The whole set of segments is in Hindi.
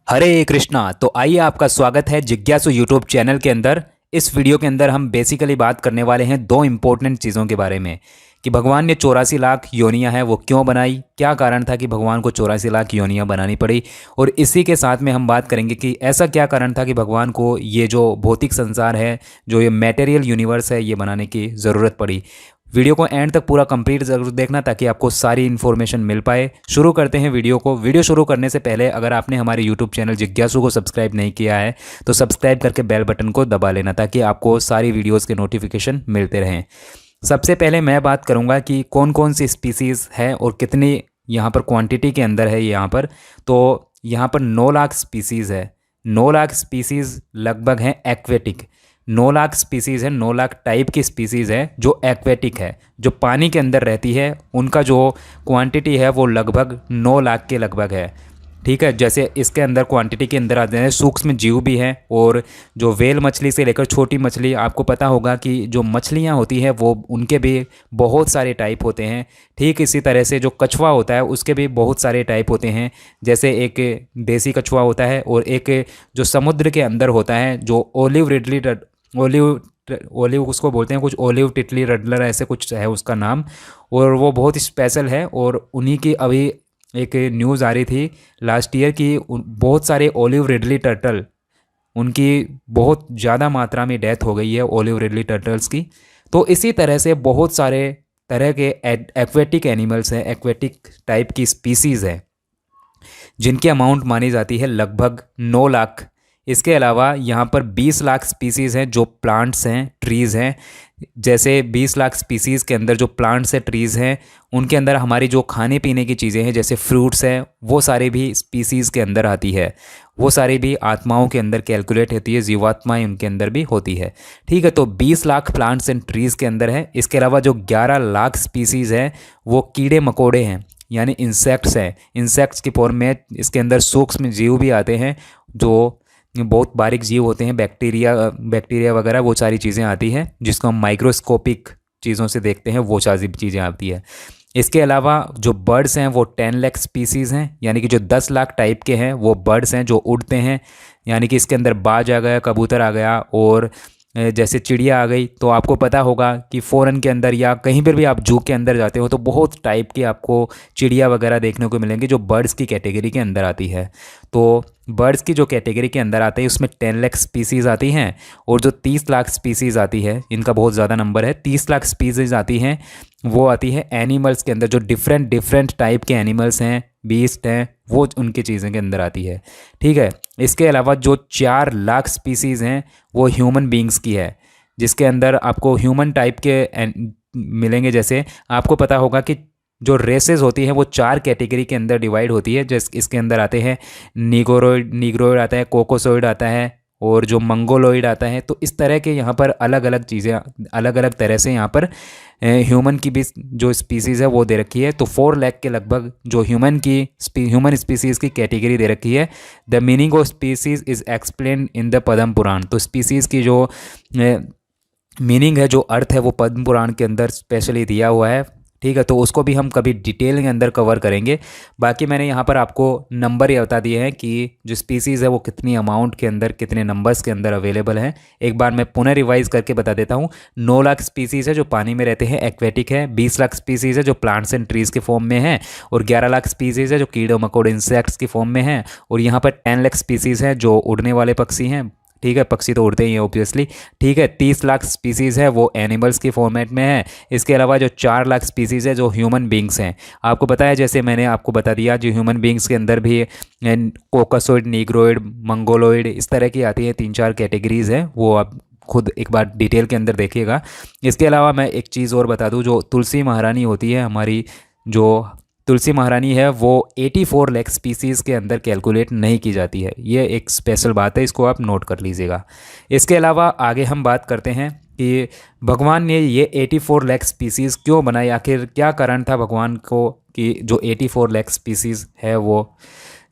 हरे कृष्णा। तो आइए, आपका स्वागत है जिज्ञासु यूट्यूब चैनल के अंदर। इस वीडियो के अंदर हम बेसिकली बात करने वाले हैं दो इम्पोर्टेंट चीज़ों के बारे में कि भगवान ने 84 लाख योनियां हैं वो क्यों बनाई, क्या कारण था कि भगवान को 84 लाख योनियां बनानी पड़ी। और इसी के साथ में हम बात करेंगे कि ऐसा क्या कारण था कि भगवान को ये जो भौतिक संसार है, जो ये मटेरियल यूनिवर्स है, ये बनाने की ज़रूरत पड़ी। वीडियो को एंड तक पूरा कंप्लीट ज़रूर देखना ताकि आपको सारी इन्फॉर्मेशन मिल पाए। शुरू करते हैं वीडियो को। वीडियो शुरू करने से पहले अगर आपने हमारे यूट्यूब चैनल जिज्ञासु को सब्सक्राइब नहीं किया है तो सब्सक्राइब करके बेल बटन को दबा लेना ताकि आपको सारी वीडियोज़ के नोटिफिकेशन मिलते रहें। सबसे पहले मैं बात करूँगा कि कौन कौन सी स्पीसीज़ है और कितनी यहाँ पर क्वांटिटी के अंदर है। यहाँ पर तो यहाँ पर 9 लाख स्पीसीज़ है। 9 लाख स्पीसीज़ लगभग हैं एक्वेटिक। 9 लाख स्पीसीज़ है, 9 लाख टाइप की स्पीसीज़ है जो एक्वेटिक है, जो पानी के अंदर रहती है। उनका जो क्वांटिटी है वो लगभग 9 लाख के लगभग है। ठीक है, जैसे इसके अंदर क्वांटिटी के अंदर आते हैं सूक्ष्म जीव भी हैं, और जो वेल मछली से लेकर छोटी मछली, आपको पता होगा कि जो मछलियां होती हैं वो उनके भी बहुत सारे टाइप होते हैं। ठीक इसी तरह से जो कछुआ होता है उसके भी बहुत सारे टाइप होते हैं। जैसे एक देसी कछुआ होता है और एक जो समुद्र के अंदर होता है जो ओलिव उसको बोलते हैं, कुछ ओलिव टिटली रडलर ऐसे कुछ है उसका नाम, और वो बहुत स्पेशल है। और उन्हीं की अभी एक न्यूज़ आ रही थी लास्ट ईयर की बहुत सारे ओलिव रिडली टर्टल, उनकी बहुत ज़्यादा मात्रा में डेथ हो गई है ओलिव रिडली टर्टल्स की। तो इसी तरह से बहुत सारे तरह के एक्वेटिक एनिमल्स हैं, एक्वेटिक टाइप की स्पीसीज़ हैं जिनकी अमाउंट मानी जाती है लगभग 9 लाख। इसके अलावा यहाँ पर 20 लाख स्पीसीज़ हैं जो प्लांट्स हैं, ट्रीज़ हैं। जैसे 20 लाख स्पीसीज़ के अंदर जो प्लांट्स हैं, ट्रीज़ हैं, उनके अंदर हमारी जो खाने पीने की चीज़ें हैं जैसे फ्रूट्स हैं, वो सारे भी स्पीसीज़ के अंदर आती है। वो सारी भी आत्माओं के अंदर कैलकुलेट होती है, जीवात्माएं उनके अंदर भी होती है। ठीक है, तो 20 लाख प्लांट्स एंड ट्रीज़ के अंदर है। इसके अलावा जो 11 लाख स्पीसीज़ हैं वो कीड़े मकोड़े हैं, यानी इंसेक्ट्स हैं। इंसेक्ट्स की फॉर्म में इसके अंदर सूक्ष्म जीव भी आते हैं जो बहुत बारीक जीव होते हैं, बैक्टीरिया वगैरह वो सारी चीज़ें आती हैं जिसको हम माइक्रोस्कोपिक चीज़ों से देखते हैं, वो सारी चीज़ें आती है। इसके अलावा जो बर्ड्स हैं वो 10 लाख स्पीसीज़ हैं, यानी कि जो 10 लाख टाइप के हैं वो बर्ड्स हैं जो उड़ते हैं। यानी कि इसके अंदर बाज आ गया, कबूतर आ गया, और जैसे चिड़िया आ गई। तो आपको पता होगा कि फ़ॉरेन के अंदर या कहीं पर भी आप जू के अंदर जाते हो तो बहुत टाइप की आपको चिड़िया वगैरह देखने को मिलेंगे जो बर्ड्स की कैटेगरी के अंदर आती है। तो बर्ड्स की जो कैटेगरी के अंदर आते हैं उसमें 10 लाख स्पीसीज़ आती हैं, और जो 30 लाख स्पीसीज़ आती है, इनका बहुत ज़्यादा नंबर है, 30 लाख स्पीसीज़ आती हैं, वो आती है एनिमल्स के अंदर। जो डिफरेंट टाइप के एनिमल्स हैं, बीस्ट हैं, वो उनकी चीज़ों के अंदर आती है। ठीक है, इसके अलावा जो 4 लाख स्पीसीज़ हैं वो ह्यूमन बींग्स की है, जिसके अंदर आपको ह्यूमन टाइप के मिलेंगे। जैसे आपको पता होगा कि जो रेसेस होती हैं वो 4 कैटेगरी के अंदर डिवाइड होती है। जैसे इसके अंदर आते हैं नीग्रोइड आता है, कोकोसोइड आता है, और जो मंगोलोइड आता है। तो इस तरह के यहाँ पर अलग अलग चीज़ें, अलग अलग तरह से यहाँ पर ह्यूमन की भी जो स्पीसीज़ है वो दे रखी है। तो 4 लाख के लगभग जो ह्यूमन स्पीसीज़ की कैटेगरी दे रखी है। The meaning of species is explain in the Padma Purana. तो स्पीसीज़ की जो मीनिंग है, जो अर्थ है, वो पद्म पुराण के अंदर स्पेशली दिया हुआ है। ठीक है, तो उसको भी हम कभी डिटेल के अंदर कवर करेंगे। बाकी मैंने यहाँ पर आपको नंबर ये बता दिए हैं कि जो स्पीसीज़ है वो कितनी अमाउंट के अंदर, कितने नंबर्स के अंदर अवेलेबल हैं। एक बार मैं पुनः रिवाइज करके बता देता हूँ। 9 लाख स्पीसीज़ है जो पानी में रहते हैं, एक्वेटिक है। 20 लाख स्पीसीज़ है जो प्लांट्स एंड ट्रीज़ के फॉर्म में है, और 11 लाख स्पीसीज़ है जो कीड़े मकोड़े इंसेक्ट्स की फॉर्म में है, और यहाँ पर 10 लाख स्पीसीज़ है जो उड़ने वाले पक्षी हैं। ठीक है, पक्षी तो उड़ते ही हैं ऑब्वियसली। ठीक है, 30 लाख स्पीसीज़ है वो एनिमल्स की फॉर्मेट में है। इसके अलावा जो 4 लाख स्पीसीज़ है जो ह्यूमन बींग्स हैं। आपको पता है, जैसे मैंने आपको बता दिया, जो ह्यूमन बींग्स के अंदर भी कोकोसोइड, नीग्रोइड, मंगोलोइड, इस तरह की आती है 3-4 कैटेगरीज़ हैं, वो आप खुद एक बार डिटेल के अंदर देखिएगा। इसके अलावा मैं एक चीज़ और बता दूं, जो तुलसी महारानी होती है हमारी, जो तुलसी महारानी है वो 84 लाख स्पीसीज़ के अंदर कैलकुलेट नहीं की जाती है। ये एक स्पेशल बात है, इसको आप नोट कर लीजिएगा। इसके अलावा आगे हम बात करते हैं कि भगवान ने ये 84 लाख स्पीसीज़ क्यों बनाई, आखिर क्या कारण था भगवान को कि जो 84 लाख स्पीसीज़ है वो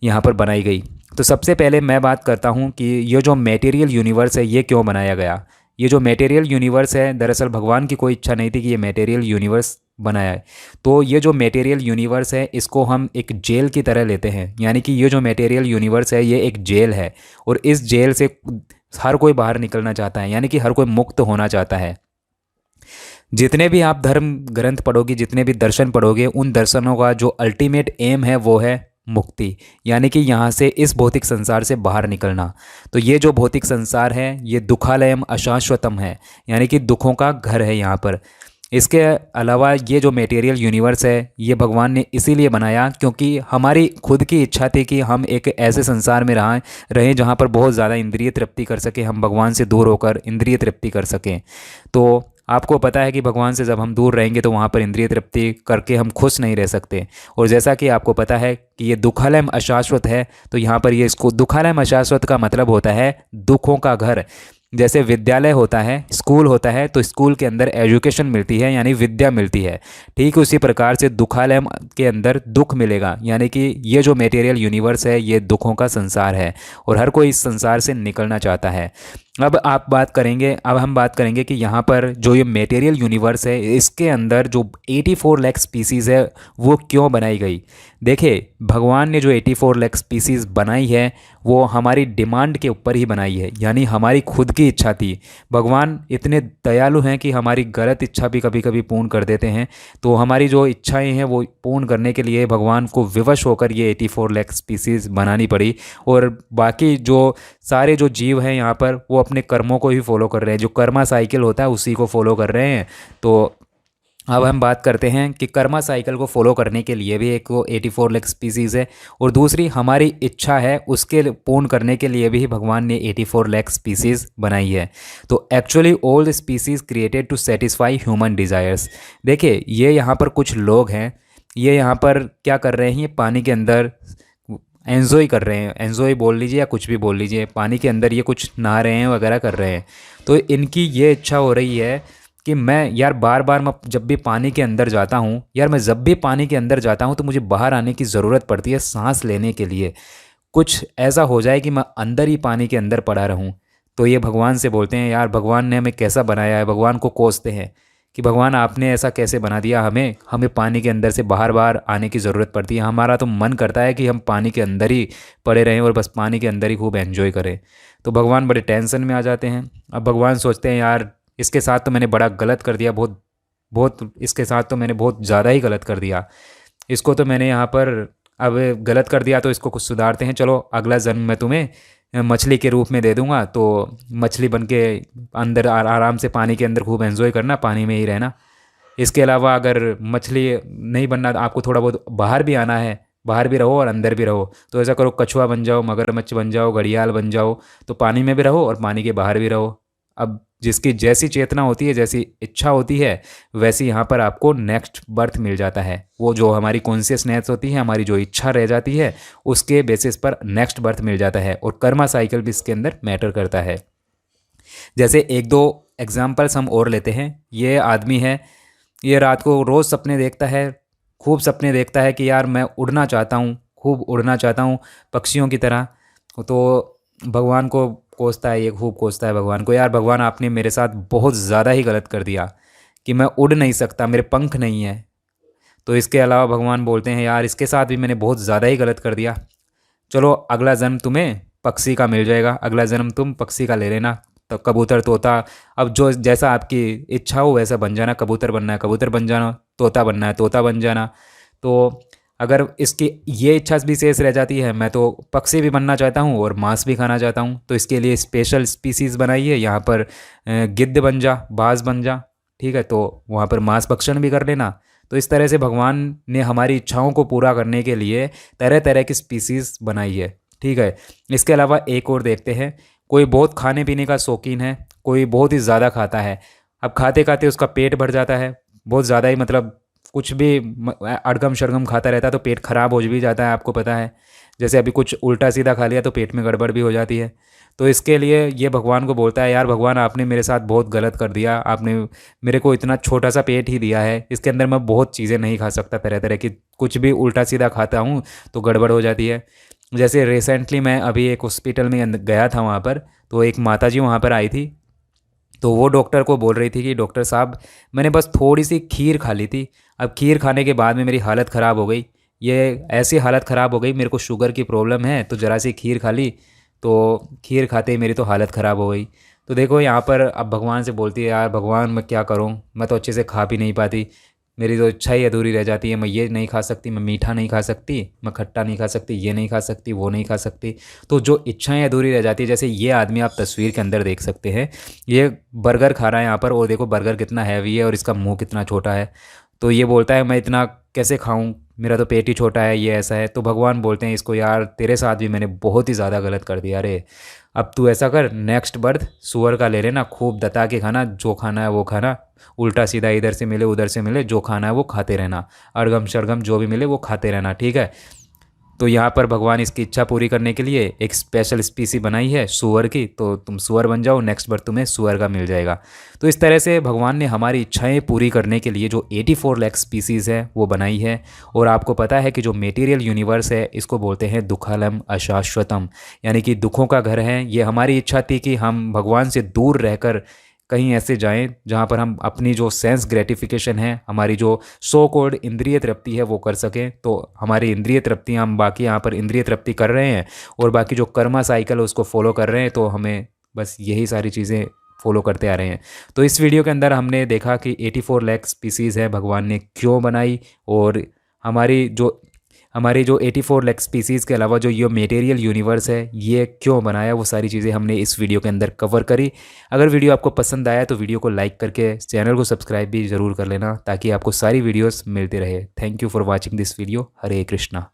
यहाँ पर बनाई गई। तो सबसे पहले मैं बात करता हूँ कि ये जो मटेरियल यूनिवर्स है ये क्यों बनाया गया। ये जो मटेरियल यूनिवर्स है, दरअसल भगवान की कोई इच्छा नहीं थी कि ये मटेरियल यूनिवर्स बनाया है। तो ये जो मटेरियल यूनिवर्स है इसको हम एक जेल की तरह लेते हैं, यानी कि ये जो मटेरियल यूनिवर्स है ये एक जेल है, और इस जेल से हर कोई बाहर निकलना चाहता है, यानी कि हर कोई मुक्त होना चाहता है। जितने भी आप धर्म ग्रंथ पढ़ोगे, जितने भी दर्शन पढ़ोगे, उन दर्शनों का जो अल्टीमेट एम है वो है मुक्ति, यानी कि यहाँ से इस भौतिक संसार से बाहर निकलना। तो ये जो भौतिक संसार है ये दुखालयम अशाश्वतम है, यानी कि दुखों का घर है यहाँ पर। इसके अलावा ये जो मटेरियल यूनिवर्स है ये भगवान ने इसीलिए बनाया क्योंकि हमारी खुद की इच्छा थी कि हम एक ऐसे संसार में रहें जहाँ पर बहुत ज़्यादा इंद्रिय तृप्ति कर सकें, हम भगवान से दूर होकर इंद्रिय तृप्ति कर सकें। तो आपको पता है कि भगवान से जब हम दूर रहेंगे तो वहाँ पर इंद्रिय तृप्ति करके हम खुश नहीं रह सकते। और जैसा कि आपको पता है कि ये दुखालयम अशाश्वत है, तो यहाँ पर ये इसको दुखालयम अशाश्वत का मतलब होता है दुखों का घर। जैसे विद्यालय होता है, स्कूल होता है, तो स्कूल के अंदर एजुकेशन मिलती है यानी विद्या मिलती है, ठीक उसी प्रकार से दुखालयम के अंदर दुख मिलेगा, यानी कि ये जो मटेरियल यूनिवर्स है ये दुखों का संसार है और हर कोई इस संसार से निकलना चाहता है। अब हम बात करेंगे कि यहाँ पर जो ये मटेरियल यूनिवर्स है इसके अंदर जो 84 लाख स्पीसीज़ है वो क्यों बनाई गई। देखिए, भगवान ने जो 84 लाख स्पीसीज़ बनाई है वो हमारी डिमांड के ऊपर ही बनाई है, यानी हमारी खुद की इच्छा थी। भगवान इतने दयालु हैं कि हमारी गलत इच्छा भी कभी कभी पूर्ण कर देते हैं, तो हमारी जो इच्छाएं हैं वो पूर्ण करने के लिए भगवान को विवश होकर ये 84 लाख स्पीसीज़ बनानी पड़ी। और बाकी जो सारे जो जीव हैं यहाँ पर वो अपने कर्मों को ही फॉलो कर रहे हैं, जो कर्मा साइकिल होता है उसी को फॉलो कर रहे हैं। तो अब हम बात करते हैं कि कर्मा साइकिल को फॉलो करने के लिए भी एक वो 84 लाख स्पीसीज़ है, और दूसरी हमारी इच्छा है उसके पूर्ण करने के लिए भी भगवान ने 84 लाख स्पीसीज़ बनाई है। तो actually all the species created to satisfy human desires. देखिए, ये यहाँ पर कुछ लोग हैं, ये यहाँ पर क्या कर रहे हैं, ये पानी के अंदर एन्जॉय कर रहे हैं, एन्जॉय बोल लीजिए या कुछ भी बोल लीजिए, पानी के अंदर ये कुछ नहा रहे हैं वगैरह कर रहे हैं। तो इनकी ये इच्छा हो रही है कि मैं यार बार बार मैं जब भी पानी के अंदर जाता हूँ, यार मैं जब भी पानी के अंदर जाता हूँ तो मुझे बाहर आने की ज़रूरत पड़ती है सांस लेने के लिए, कुछ ऐसा हो जाए कि मैं अंदर ही पानी के अंदर पड़ा रहूँ। तो ये भगवान से बोलते हैं, यार भगवान ने हमें कैसा बनाया है, भगवान को कोसते हैं कि भगवान आपने ऐसा कैसे बना दिया, हमें पानी के अंदर से बाहर बाहर आने की ज़रूरत पड़ती है। हमारा तो मन करता है कि हम पानी के अंदर ही पड़े रहें और बस पानी के अंदर ही खूब एंजॉय करें। तो भगवान बड़े टेंशन में आ जाते हैं। अब भगवान सोचते हैं, यार इसके साथ तो मैंने बड़ा गलत कर दिया, बहुत बहुत इसके साथ तो मैंने बहुत ज़्यादा ही गलत कर दिया, इसको तो मैंने यहाँ पर अब गलत कर दिया, तो इसको कुछ सुधारते हैं। चलो अगला जन्म मैं तुम्हें मछली के रूप में दे दूंगा, तो मछली बन के अंदर आराम से पानी के अंदर खूब एंजॉय करना, पानी में ही रहना। इसके अलावा अगर मछली नहीं बनना, आपको थोड़ा बहुत बाहर भी आना है, बाहर भी रहो और अंदर भी रहो, तो ऐसा करो कछुआ बन जाओ, मगरमच्छ बन जाओ, घड़ियाल बन जाओ, तो पानी में भी रहो और पानी के बाहर भी रहो। अब जिसकी जैसी चेतना होती है, जैसी इच्छा होती है, वैसी यहाँ पर आपको नेक्स्ट बर्थ मिल जाता है। वो जो हमारी कॉन्शियसनेस होती है, हमारी जो इच्छा रह जाती है, उसके बेसिस पर नेक्स्ट बर्थ मिल जाता है। और कर्मा साइकिल भी इसके अंदर मैटर करता है। जैसे एक दो एग्जाम्पल्स हम और लेते हैं। ये आदमी है, ये रात को रोज़ सपने देखता है, खूब सपने देखता है कि यार मैं उड़ना चाहता हूँ, खूब उड़ना चाहता हूँ पक्षियों की तरह। तो भगवान को कोसता है, ये खूब कोसता है भगवान को, यार भगवान आपने मेरे साथ बहुत ज़्यादा ही गलत कर दिया कि मैं उड़ नहीं सकता, मेरे पंख नहीं है। तो इसके अलावा भगवान बोलते हैं, यार इसके साथ भी मैंने बहुत ज़्यादा ही गलत कर दिया, चलो अगला जन्म तुम्हें पक्षी का मिल जाएगा, अगला जन्म तुम पक्षी का ले लेना, तो कबूतर तोता, अब जो जैसा आपकी इच्छा हो वैसा बन जाना, कबूतर बनना है कबूतर बन जाना, तोता बनना है तोता बन जाना। तो अगर इसकी ये इच्छा भी शेष रह जाती है, मैं तो पक्षी भी बनना चाहता हूँ और मांस भी खाना चाहता हूँ, तो इसके लिए स्पेशल स्पीसीज़ बनाई है, यहाँ पर गिद्ध बन जा, बाज बन जा, ठीक है, तो वहाँ पर मांस भक्षण भी कर लेना। तो इस तरह से भगवान ने हमारी इच्छाओं को पूरा करने के लिए तरह तरह की स्पीसीज़ बनाई है, ठीक है। इसके अलावा एक और देखते हैं, कोई बहुत खाने पीने का शौकीन है, कोई बहुत ही ज़्यादा खाता है। अब खाते खाते उसका पेट भर जाता है, बहुत ज़्यादा ही, मतलब कुछ भी अड़गम शड़गम खाता रहता है तो पेट खराब हो भी जाता है, आपको पता है। जैसे अभी कुछ उल्टा सीधा खा लिया तो पेट में गड़बड़ भी हो जाती है। तो इसके लिए ये भगवान को बोलता है, यार भगवान आपने मेरे साथ बहुत गलत कर दिया, आपने मेरे को इतना छोटा सा पेट ही दिया है, इसके अंदर मैं बहुत चीज़ें नहीं खा सकता, तरह तरह की, कुछ भी उल्टा सीधा खाता हूँ तो गड़बड़ हो जाती है। जैसे रिसेंटली मैं अभी एक हॉस्पिटल में गया था, वहाँ पर तो एक माता जी वहाँ पर आई थी, तो वो डॉक्टर को बोल रही थी कि डॉक्टर साहब मैंने बस थोड़ी सी खीर खा ली थी, अब खीर खाने के बाद में मेरी हालत ख़राब हो गई। ये ऐसी हालत ख़राब हो गई, मेरे को शुगर की प्रॉब्लम है, तो ज़रा सी खीर खा ली, तो खीर खाते ही मेरी तो हालत ख़राब हो गई। तो देखो यहाँ पर अब भगवान से बोलती है, यार भगवान मैं क्या करूँ, मैं तो अच्छे से खा भी नहीं पाती, मेरी तो इच्छा ही अधूरी रह जाती है, मैं ये नहीं खा सकती, मैं मीठा नहीं खा सकती, मैं खट्टा नहीं खा सकती, ये नहीं खा सकती, वो नहीं खा सकती। तो जो इच्छाएं अधूरी रह जाती है, जैसे ये आदमी आप तस्वीर के अंदर देख सकते हैं, ये बर्गर खा रहा है यहाँ पर, और देखो बर्गर कितना हैवी है और इसका मुंह कितना छोटा है। तो ये बोलता है मैं इतना कैसे खाऊं, मेरा तो पेट ही छोटा है, ये ऐसा है। तो भगवान बोलते हैं इसको, यार तेरे साथ भी मैंने बहुत ही ज़्यादा गलत कर दिया रे, अब तू ऐसा कर, नेक्स्ट बर्थ सुअर का ले लेना, खूब दता के खाना, जो खाना है वो खाना, उल्टा सीधा इधर से मिले उधर से मिले, जो खाना है वो खाते रहना, अड़गम शरगम जो भी मिले वो खाते रहना, ठीक है। तो यहाँ पर भगवान इसकी इच्छा पूरी करने के लिए एक स्पेशल स्पीसी बनाई है सुअर की, तो तुम सुअर बन जाओ, नेक्स्ट बार तुम्हें सुअर का मिल जाएगा। तो इस तरह से भगवान ने हमारी इच्छाएं पूरी करने के लिए जो 84 लाख स्पीसीज़ है वो बनाई है। और आपको पता है कि जो मेटीरियल यूनिवर्स है इसको बोलते हैं दुखालम अशाश्वतम, यानी कि दुखों का घर है। ये हमारी इच्छा थी कि हम भगवान से दूर रहकर कहीं ऐसे जाएं जहाँ पर हम अपनी जो सेंस ग्रेटिफिकेशन है, हमारी जो सो कॉल्ड इंद्रिय तृप्ति है वो कर सकें। तो हमारी इंद्रिय तृप्ति, हम बाकी यहाँ पर इंद्रिय तृप्ति कर रहे हैं और बाकी जो कर्मा साइकिल है उसको फॉलो कर रहे हैं, तो हमें बस यही सारी चीज़ें फॉलो करते आ रहे हैं। तो इस वीडियो के अंदर हमने देखा कि 84 लाख स्पीसीज़ है भगवान ने क्यों बनाई, और हमारी जो 84 लाख स्पीसीज़ के अलावा जो ये मटेरियल यूनिवर्स है ये क्यों बनाया, वो सारी चीज़ें हमने इस वीडियो के अंदर कवर करी। अगर वीडियो आपको पसंद आया तो वीडियो को लाइक करके चैनल को सब्सक्राइब भी ज़रूर कर लेना, ताकि आपको सारी वीडियोस मिलती रहे। Thank you for watching this video. Hare Krishna.